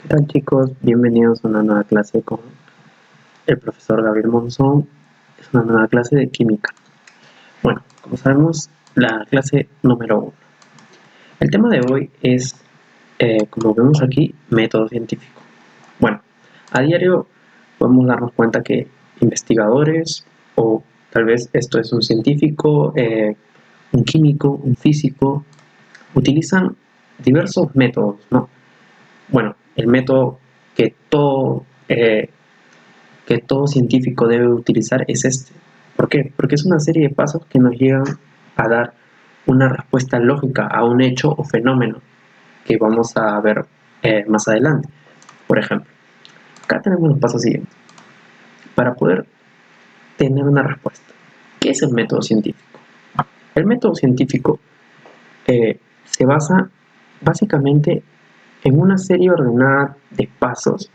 ¿Qué tal, chicos? Bienvenidos a una nueva clase con el profesor Gabriel Monzón. Es una nueva clase de química. Bueno, como sabemos, la clase número 1. El tema de hoy es, como vemos aquí, método científico. Bueno, a diario podemos darnos cuenta que investigadores, o tal vez esto es un científico, un químico, un físico, utilizan diversos métodos, ¿no? Bueno, el método que todo científico debe utilizar es este. ¿Por qué? Porque es una serie de pasos que nos llegan a dar una respuesta lógica a un hecho o fenómeno que vamos a ver más adelante. Por ejemplo, acá tenemos los pasos siguientes. Para poder tener una respuesta, ¿qué es el método científico? El método científico se basa básicamente en una serie ordenada de pasos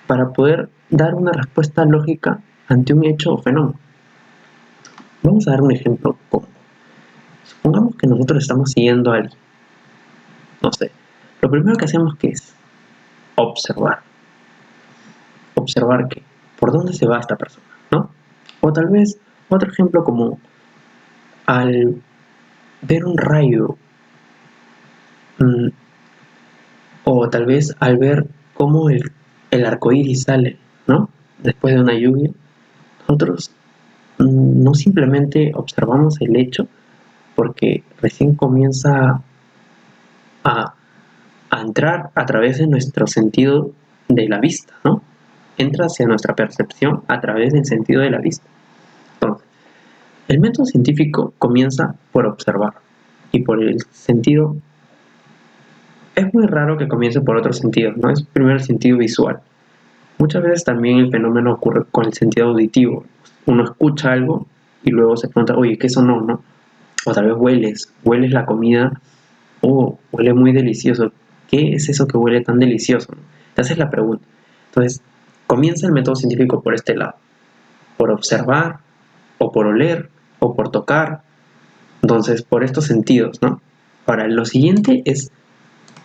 para poder dar una respuesta lógica ante un hecho o fenómeno. Vamos a dar un ejemplo común. Supongamos que nosotros estamos siguiendo a alguien. No sé. Lo primero que hacemos que es observar. Observar que por dónde se va esta persona, ¿no? O tal vez otro ejemplo común. Al ver un rayo, o tal vez al ver cómo el arco iris sale, ¿no? Después de una lluvia, nosotros no simplemente observamos el hecho porque recién comienza a, a entrar a través de nuestro sentido de la vista, ¿no? Entra hacia nuestra percepción a través del sentido de la vista. Entonces, el método científico comienza por observar y por el sentido. Es muy raro que comience por otro sentido, ¿no? Es primero el sentido visual. Muchas veces también el fenómeno ocurre con el sentido auditivo. Uno escucha algo y luego se pregunta, oye, ¿qué sonó, no? O tal vez hueles la comida, oh, huele muy delicioso. ¿Qué es eso que huele tan delicioso? Te haces la pregunta. Entonces, comienza el método científico por este lado, por observar, o por oler, o por tocar. Entonces, por estos sentidos, ¿no? Ahora, lo siguiente es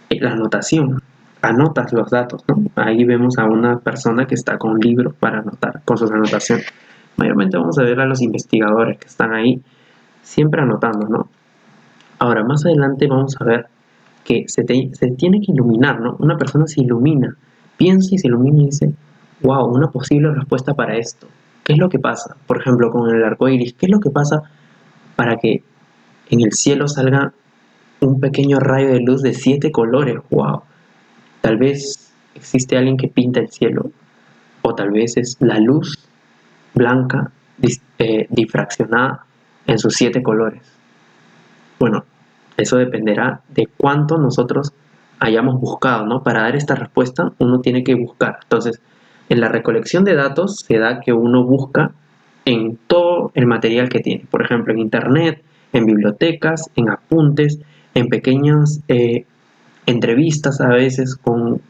la anotación. Anotas los datos, ¿no? Ahí vemos a una persona que está con un libro para anotar, con sus anotaciones. Mayormente vamos a ver a los investigadores que están ahí siempre anotando, ¿no? Ahora, más adelante vamos a ver que se tiene que iluminar, ¿no? Una persona se ilumina, piensa y se ilumina y dice, wow, una posible respuesta para esto. ¿Qué es lo que pasa? Por ejemplo, con el arco iris, ¿qué es lo que pasa para que en el cielo salga un pequeño rayo de luz de 7 colores? Wow. Tal vez existe alguien que pinta el cielo, o tal vez es la luz blanca difraccionada en sus 7 colores. Bueno, eso dependerá de cuánto nosotros hayamos buscado, ¿no? Para dar esta respuesta uno tiene que buscar. Entonces, en la recolección de datos se da que uno busca en todo el material que tiene. Por ejemplo, en internet, en bibliotecas, en apuntes, en pequeñas entrevistas a veces con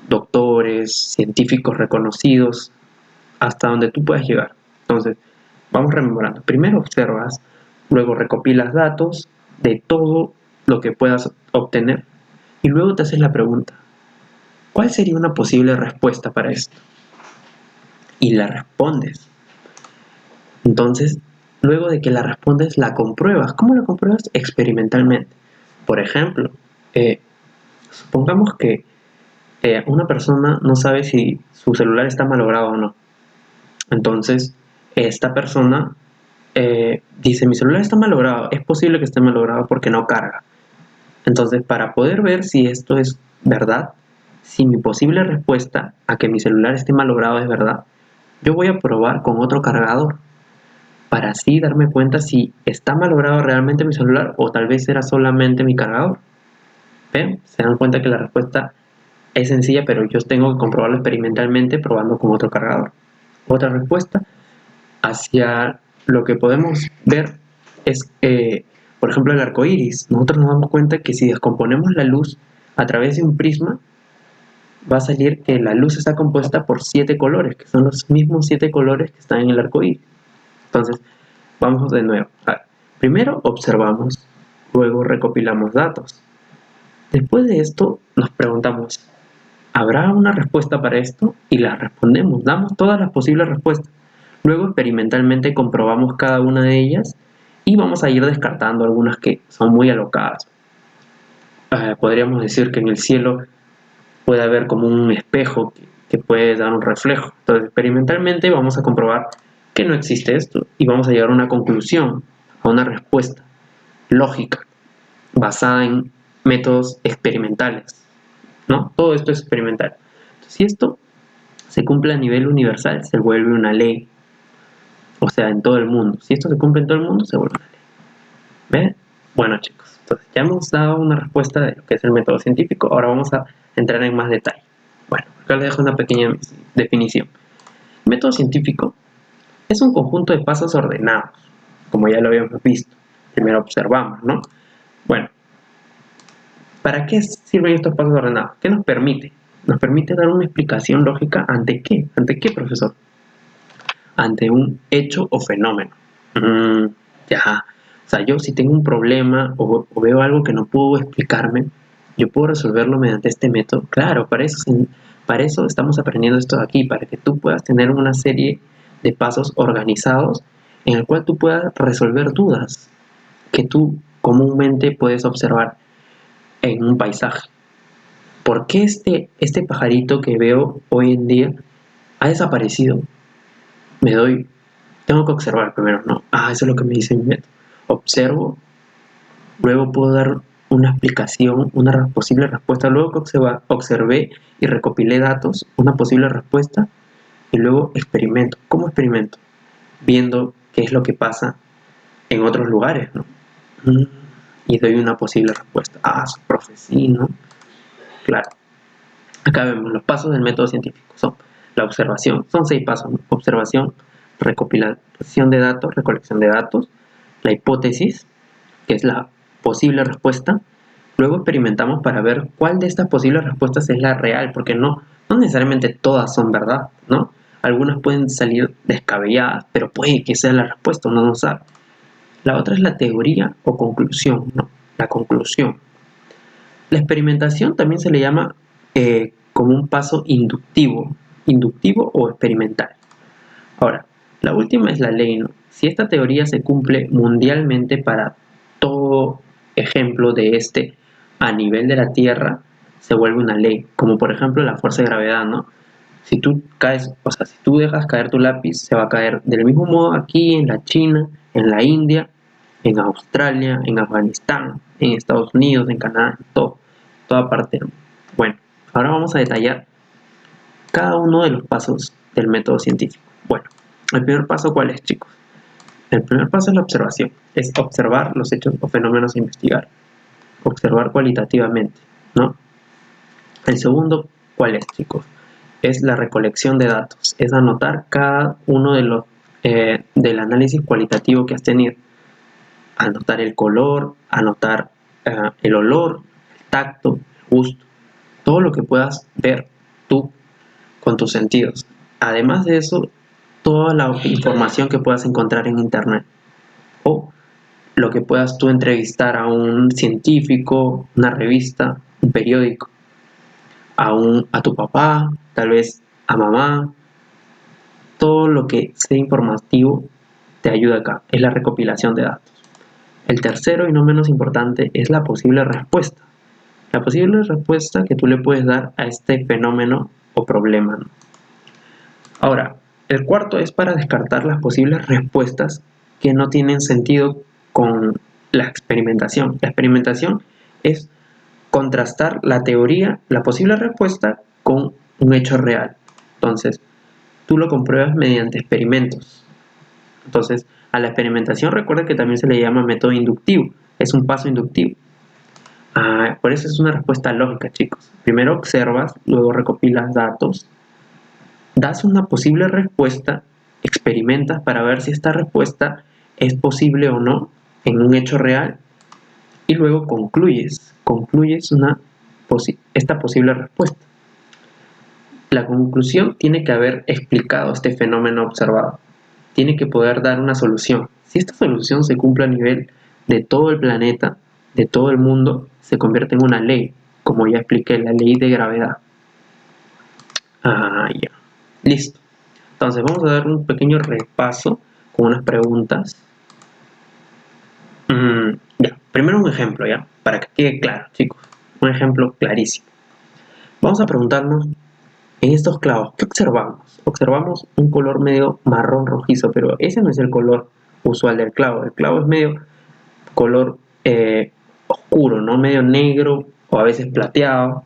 doctores, científicos reconocidos, hasta donde tú puedas llegar. Entonces, vamos rememorando. Primero observas, luego recopilas datos de todo lo que puedas obtener y luego te haces la pregunta, ¿cuál sería una posible respuesta para esto? Y la respondes. Entonces, luego de que la respondes, la compruebas. ¿Cómo la compruebas? Experimentalmente. Por ejemplo, supongamos que una persona no sabe si su celular está malogrado o no. Entonces, esta persona dice, mi celular está malogrado, es posible que esté malogrado porque no carga. Entonces, para poder ver si esto es verdad, si mi posible respuesta a que mi celular esté malogrado es verdad, yo voy a probar con otro cargador para así darme cuenta si está malogrado realmente mi celular o tal vez era solamente mi cargador. ¿Ven? Se dan cuenta que la respuesta es sencilla, pero yo tengo que comprobarlo experimentalmente probando con otro cargador. Otra respuesta hacia lo que podemos ver es, por ejemplo, el arco iris. Nosotros nos damos cuenta que si descomponemos la luz a través de un prisma, va a salir que la luz está compuesta por 7 colores, que son los mismos 7 colores que están en el arco iris. Entonces, vamos de nuevo. Primero observamos, luego recopilamos datos. Después de esto, nos preguntamos, ¿Habrá una respuesta para esto? Y la respondemos, damos todas las posibles respuestas. Luego experimentalmente comprobamos cada una de ellas y vamos a ir descartando algunas que son muy alocadas. Podríamos decir que en el cielo puede haber como un espejo que puede dar un reflejo. Entonces experimentalmente vamos a comprobar que no existe esto y vamos a llegar a una conclusión, a una respuesta lógica basada en métodos experimentales, ¿no? Todo esto es experimental. Entonces, si esto se cumple a nivel universal, se vuelve una ley. O sea, en todo el mundo. Si esto se cumple en todo el mundo, se vuelve una ley. ¿Ven? Bueno, chicos, entonces ya hemos dado una respuesta de lo que es el método científico. Ahora vamos a entrar en más detalle. Bueno, acá les dejo una pequeña definición. El método científico es un conjunto de pasos ordenados, como ya lo habíamos visto. Primero observamos, ¿no? Bueno, ¿para qué sirven estos pasos ordenados? ¿Qué nos permite? Nos permite dar una explicación lógica ante qué. ¿Ante qué, profesor? Ante un hecho o fenómeno. Ya. O sea, yo si tengo un problema o veo algo que no puedo explicarme, yo puedo resolverlo mediante este método. Claro, para eso estamos aprendiendo esto de aquí, para que tú puedas tener una serie de pasos organizados en el cual tú puedas resolver dudas que tú comúnmente puedes observar en un paisaje. ¿Por qué este pajarito que veo hoy en día ha desaparecido? Tengo que observar primero, ¿no? Eso es lo que me dice mi método. Observo, luego puedo dar una explicación, una posible respuesta. Luego que observé y recopilé datos, una posible respuesta, y luego experimento. ¿Cómo experimento? Viendo qué es lo que pasa en otros lugares, ¿no? Y doy una posible respuesta. Profe, sí, ¿no? Claro. Acá vemos los pasos del método científico. Son la observación, son 6 pasos, ¿no? Observación, recopilación de datos, recolección de datos, la hipótesis, que es la posible respuesta. Luego experimentamos para ver cuál de estas posibles respuestas es la real, porque no necesariamente todas son verdad, ¿no? Algunas pueden salir descabelladas, pero puede que sea la respuesta, uno no sabe. La otra es la teoría o conclusión, ¿no? La conclusión. La experimentación también se le llama como un paso inductivo o experimental. Ahora, la última es la ley, ¿no? Si esta teoría se cumple mundialmente para todo ejemplo de a nivel de la Tierra, se vuelve una ley, como por ejemplo la fuerza de gravedad, ¿no? Si tú si tú dejas caer tu lápiz, se va a caer del mismo modo aquí en la China, en la India, en Australia, en Afganistán, en Estados Unidos, en Canadá, en toda parte. Bueno, ahora vamos a detallar cada uno de los pasos del método científico. Bueno, el primer paso, ¿cuál es, chicos? El primer paso es la observación, es observar los hechos o fenómenos a investigar, observar cualitativamente, ¿no? El segundo, ¿cuál es, chicos? Es la recolección de datos, es anotar cada uno del análisis cualitativo que has tenido, anotar el color, anotar el olor, el tacto, el gusto, todo lo que puedas ver tú con tus sentidos. Además de eso, toda la información que puedas encontrar en internet o lo que puedas tú entrevistar a un científico, una revista, un periódico, a tu papá, tal vez a mamá. Todo lo que sea informativo te ayuda acá, es la recopilación de datos. El tercero y no menos importante es la posible respuesta. La posible respuesta que tú le puedes dar a este fenómeno o problema, ¿no? Ahora, el cuarto es para descartar las posibles respuestas que no tienen sentido con la experimentación. La experimentación es contrastar la teoría, la posible respuesta con un hecho real. Entonces, tú lo compruebas mediante experimentos. Entonces, a la experimentación recuerda que también se le llama método inductivo. Es un paso inductivo. Por eso es una respuesta lógica, chicos. Primero observas, luego recopilas datos, das una posible respuesta, experimentas para ver si esta respuesta es posible o no en un hecho real y luego concluyes esta posible respuesta. La conclusión tiene que haber explicado este fenómeno observado, tiene que poder dar una solución. Si esta solución se cumple a nivel de todo el planeta, de todo el mundo, se convierte en una ley, como ya expliqué, la ley de gravedad. Ah, ya. Listo. Entonces vamos a dar un pequeño repaso con unas preguntas. Ya, primero un ejemplo, ¿ya? Para que quede claro, chicos. Un ejemplo clarísimo. Vamos a preguntarnos, en estos clavos, ¿qué observamos? Observamos un color medio marrón rojizo, pero ese no es el color usual del clavo. El clavo es medio color oscuro, ¿no? Medio negro o a veces plateado.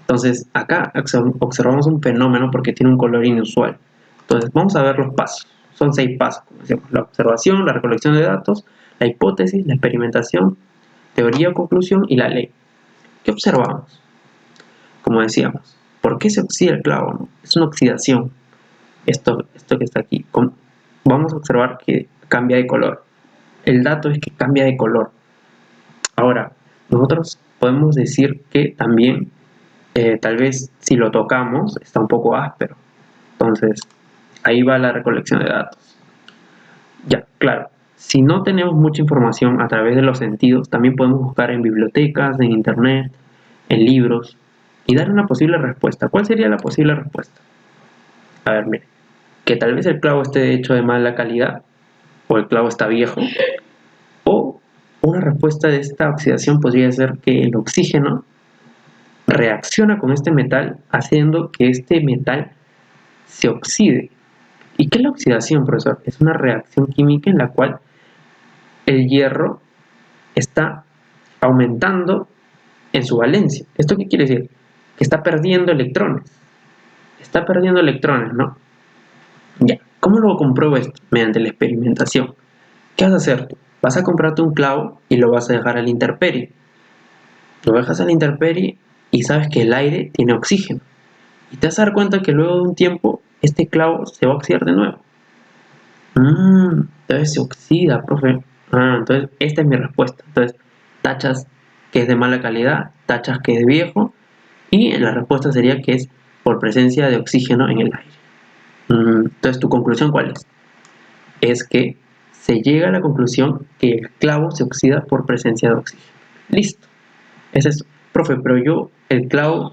Entonces, acá observamos un fenómeno porque tiene un color inusual. Entonces, vamos a ver los pasos. Son 6 pasos, como decíamos: la observación, la recolección de datos, la hipótesis, la experimentación, teoría o conclusión y la ley. ¿Qué observamos? Como decíamos, ¿por qué se oxida el clavo? ¿No? Es una oxidación. Esto que está aquí. Vamos a observar que cambia de color. El dato es que cambia de color. Ahora, nosotros podemos decir que también, tal vez si lo tocamos, está un poco áspero. Entonces, ahí va la recolección de datos. Ya, claro. Si no tenemos mucha información a través de los sentidos, también podemos buscar en bibliotecas, en internet, en libros, y dar una posible respuesta. ¿Cuál sería la posible respuesta? A ver, mire, que tal vez el clavo esté hecho de mala calidad, o el clavo está viejo, o una respuesta de esta oxidación podría ser que el oxígeno reacciona con este metal haciendo que este metal se oxide. ¿Y qué es la oxidación, profesor? Es una reacción química en la cual el hierro está aumentando en su valencia. ¿Esto qué quiere decir? Que está perdiendo electrones. Está perdiendo electrones, ¿no? Ya. ¿Cómo lo compruebo esto? Mediante la experimentación. ¿Qué vas a hacer tú? Vas a comprarte un clavo y lo vas a dejar a la intemperie. Lo dejas a la intemperie y sabes que el aire tiene oxígeno. Y te vas a dar cuenta que luego de un tiempo este clavo se va a oxidar de nuevo. Entonces se oxida, profe. Entonces esta es mi respuesta. Entonces tachas que es de mala calidad, tachas que es de viejo, y la respuesta sería que es por presencia de oxígeno en el aire. Entonces, ¿tu conclusión cuál es? Es que se llega a la conclusión que el clavo se oxida por presencia de oxígeno. Listo. Es eso. Profe, pero yo el clavo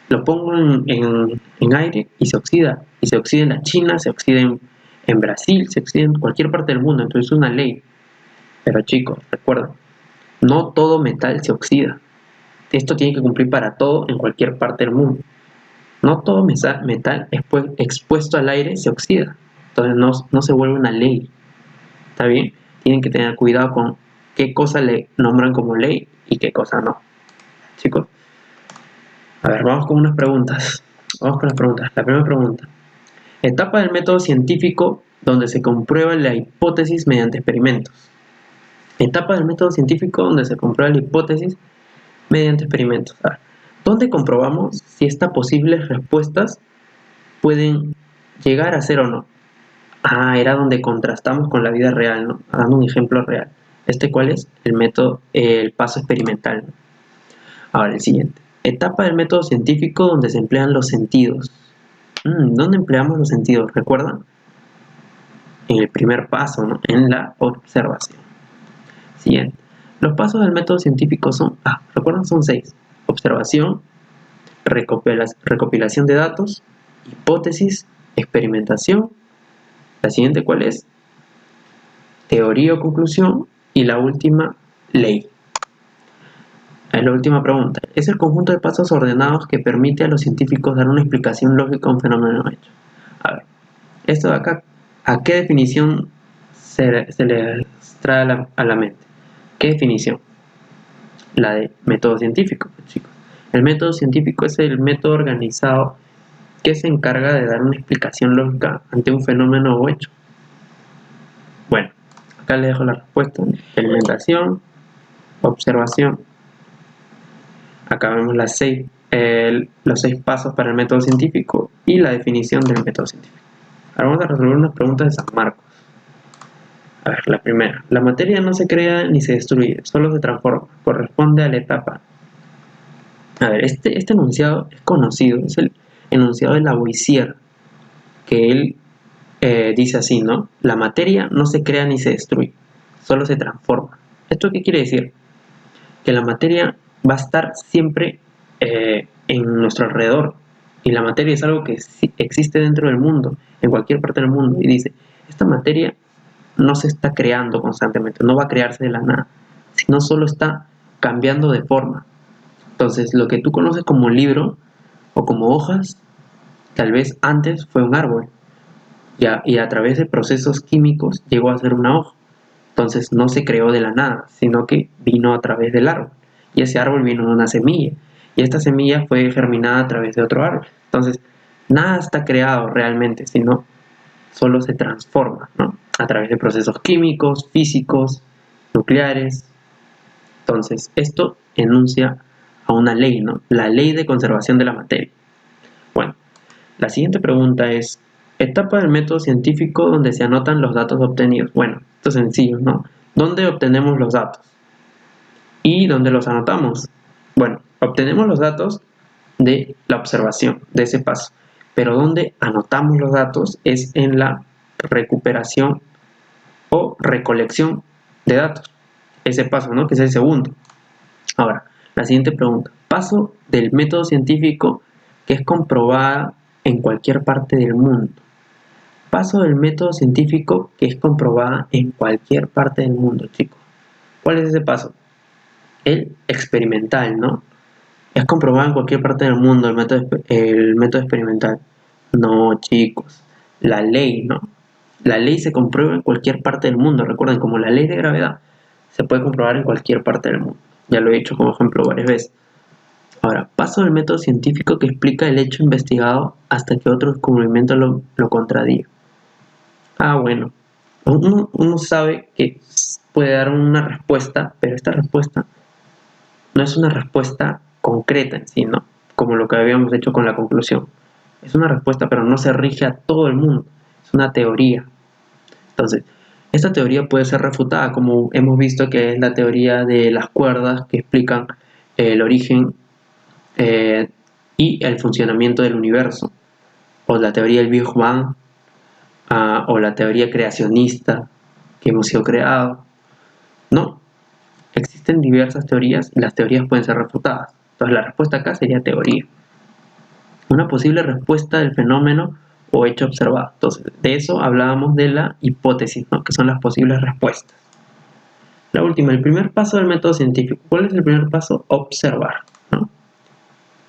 lo pongo en aire y se oxida. Y se oxida en la China, se oxida en Brasil, se oxida en cualquier parte del mundo. Entonces es una ley. Pero chicos, recuerden, no todo metal se oxida. Esto tiene que cumplir para todo en cualquier parte del mundo. No todo metal expuesto al aire se oxida. Entonces no se vuelve una ley. ¿Está bien? Tienen que tener cuidado con qué cosa le nombran como ley y qué cosa no. Chicos, a ver, vamos con unas preguntas. Vamos con las preguntas. La primera pregunta: etapa del método científico donde se comprueba la hipótesis mediante experimentos. Etapa del método científico donde se comprueba la hipótesis mediante experimentos. A ver, ¿dónde comprobamos si estas posibles respuestas pueden llegar a ser o no? Era donde contrastamos con la vida real, ¿no? Dando un ejemplo real. ¿Cuál es? El método, el paso experimental, ¿no? Ahora, el siguiente. Etapa del método científico donde se emplean los sentidos. ¿Dónde empleamos los sentidos? ¿Recuerdan? En el primer paso, ¿no? En la observación. Siguiente. Los pasos del método científico ¿recuerdan? Son 6. Observación, recopilación de datos, hipótesis, experimentación. La siguiente, ¿cuál es? Teoría o conclusión. Y la última, ley. La última pregunta: es el conjunto de pasos ordenados que permite a los científicos dar una explicación lógica a un fenómeno hecho. A ver, esto de acá, ¿a qué definición se les trae a la mente? ¿Qué definición? La de método científico, chicos. El método científico es el método organizado que se encarga de dar una explicación lógica ante un fenómeno o hecho. Bueno, acá les dejo la respuesta: experimentación, observación. Acá vemos los 6 pasos para el método científico y la definición del método científico. Ahora vamos a resolver unas preguntas de San Marcos. A ver, la primera: la materia no se crea ni se destruye, solo se transforma. Corresponde a la etapa. A ver, este enunciado es conocido, es el enunciado de Lavoisier, que él dice así, ¿no? La materia no se crea ni se destruye, solo se transforma. ¿Esto qué quiere decir? Que la materia va a estar siempre en nuestro alrededor. y la materia es algo que sí existe dentro del mundo, en cualquier parte del mundo, y dice, esta materia no se está creando constantemente, no va a crearse de la nada, sino solo está cambiando de forma. Entonces, lo que tú conoces como libro o como hojas, tal vez antes fue un árbol, y a través de procesos químicos llegó a ser una hoja. Entonces no se creó de la nada, sino que vino a través del árbol. Y ese árbol vino de una semilla. Y esta semilla fue germinada a través de otro árbol. Entonces, nada está creado realmente, sino solo se transforma, ¿no? A través de procesos químicos, físicos, nucleares. Entonces, esto enuncia a una ley, ¿no? La ley de conservación de la materia. Bueno, la siguiente pregunta es, etapa del método científico donde se anotan los datos obtenidos. Bueno, esto es sencillo, ¿no? ¿Dónde obtenemos los datos? ¿Y dónde los anotamos? Bueno, obtenemos los datos de la observación, de ese paso. Pero donde anotamos los datos es en la recuperación o recolección de datos. Ese paso, ¿no? Que es el segundo. Ahora, la siguiente pregunta. Paso del método científico que es comprobada en cualquier parte del mundo. Paso del método científico que es comprobada en cualquier parte del mundo, chicos. ¿Cuál es ese paso? El experimental, ¿no? Es comprobado en cualquier parte del mundo el método experimental. No, chicos. La ley, ¿no? La ley se comprueba en cualquier parte del mundo. Recuerden, como la ley de gravedad se puede comprobar en cualquier parte del mundo. Ya lo he dicho como ejemplo varias veces. Ahora, paso del método científico que explica el hecho investigado hasta que otro descubrimiento lo contradiga. Bueno, uno sabe que puede dar una respuesta, pero esta respuesta no es una respuesta concreta en sí, ¿no? Como lo que habíamos hecho con la conclusión. Es una respuesta, pero no se rige a todo el mundo. Es una teoría. Entonces, esta teoría puede ser refutada, como hemos visto que es la teoría de las cuerdas que explican el origen y el funcionamiento del universo, o la teoría del Big Bang, o la teoría creacionista, que hemos sido creados. No, existen diversas teorías y las teorías pueden ser refutadas. Entonces la respuesta acá sería teoría. Una posible respuesta del fenómeno o hecho observado. Entonces, de eso hablábamos de la hipótesis, ¿no? Que son las posibles respuestas. La última, el primer paso del método científico. ¿Cuál es el primer paso? Observar, ¿no?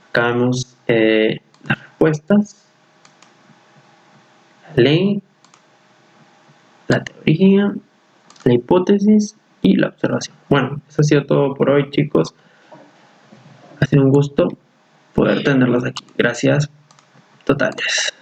Acá vemos las respuestas, la ley, la teoría, la hipótesis y la observación. Bueno, eso ha sido todo por hoy, chicos. Ha sido un gusto poder tenerlos aquí. Gracias totales.